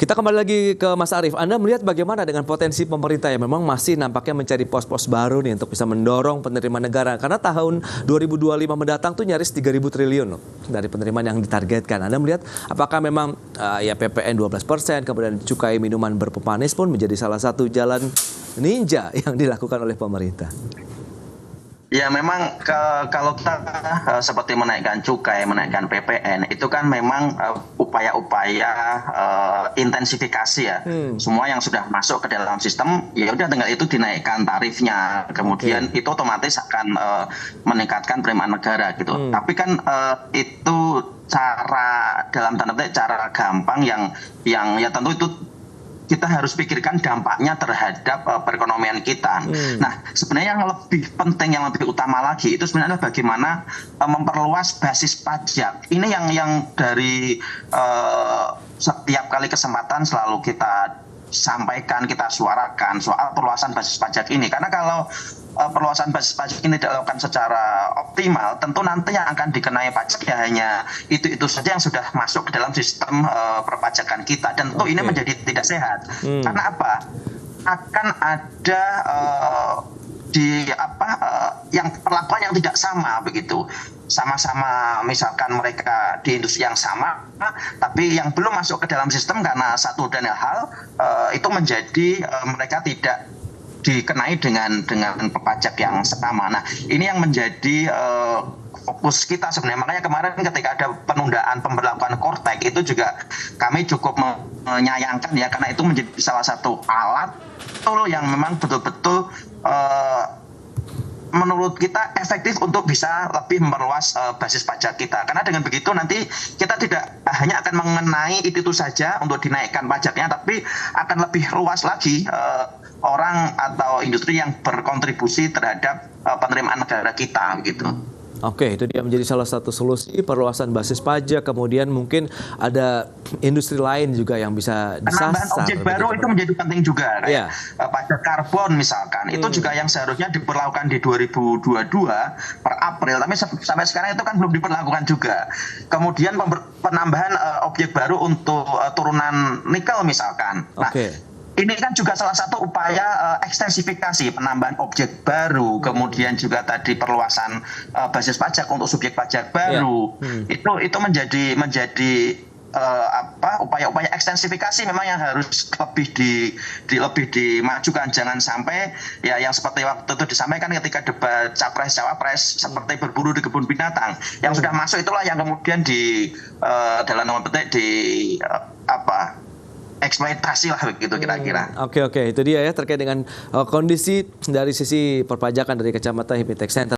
Kita kembali lagi ke Mas Arief. Anda melihat bagaimana dengan potensi pemerintah yang memang masih nampaknya mencari pos-pos baru nih untuk bisa mendorong penerimaan negara. Karena tahun 2025 mendatang tuh nyaris 3.000 triliun loh dari penerimaan yang ditargetkan. Anda melihat apakah memang ya PPN 12%, kemudian cukai minuman berpemanis pun menjadi salah satu jalan ninja yang dilakukan oleh pemerintah? Ya memang kalau kita seperti menaikkan cukai, menaikkan PPN, itu kan memang upaya-upaya intensifikasi ya. Semua yang sudah masuk ke dalam sistem, ya udah tinggal itu dinaikkan tarifnya. Kemudian itu otomatis akan meningkatkan penerimaan negara gitu. Tapi kan itu cara dalam tanda petik cara gampang yang ya tentu itu kita harus pikirkan dampaknya terhadap perekonomian kita. Nah, sebenarnya yang lebih penting, yang lebih utama lagi itu sebenarnya bagaimana memperluas basis pajak. Ini yang dari setiap kali kesempatan selalu kita sampaikan, kita suarakan soal perluasan basis pajak ini. Karena kalau perluasan basis pajak ini dilakukan secara optimal, tentu nanti yang akan dikenai pajak ya hanya itu saja yang sudah masuk ke dalam sistem perpajakan kita. Dan tentu ini menjadi tidak sehat. Karena apa? Akan ada yang perlakuan yang tidak sama begitu. Sama-sama misalkan mereka di industri yang sama, tapi yang belum masuk ke dalam sistem karena satu dan hal itu menjadi mereka tidak dikenai dengan pajak yang sama. Nah, ini yang menjadi fokus kita sebenarnya. Makanya kemarin ketika ada penundaan pemberlakuan Kortek itu juga kami cukup menyayangkan ya, karena itu menjadi salah satu alat yang memang betul-betul menurut kita efektif untuk bisa lebih memperluas basis pajak kita. Karena dengan begitu nanti kita tidak hanya akan mengenai itu saja untuk dinaikkan pajaknya, tapi akan lebih luas lagi orang atau industri yang berkontribusi terhadap penerimaan negara kita gitu. Oke, itu dia menjadi salah satu solusi perluasan basis pajak. Kemudian mungkin ada industri lain juga yang bisa disasar. Penambahan objek baru itu menjadi penting juga. Kayak pajak karbon misalkan, itu juga yang seharusnya diperlakukan di 2022 per April, tapi sampai sekarang itu kan belum diperlakukan juga. Kemudian penambahan objek baru untuk turunan nikel misalkan. Nah, ini kan juga salah satu upaya ekstensifikasi penambahan objek baru, kemudian juga tadi perluasan basis pajak untuk subjek pajak baru. Itu menjadi upaya-upaya ekstensifikasi memang yang harus lebih dimajukan. Jangan sampai ya yang seperti waktu itu disampaikan ketika debat capres cawapres seperti berburu di kebun binatang. Yang sudah masuk itulah yang kemudian dalam tanda petik eksploitasi lah begitu kira-kira. Oke, itu dia ya terkait dengan kondisi dari sisi perpajakan dari kacamata Hipitex Center.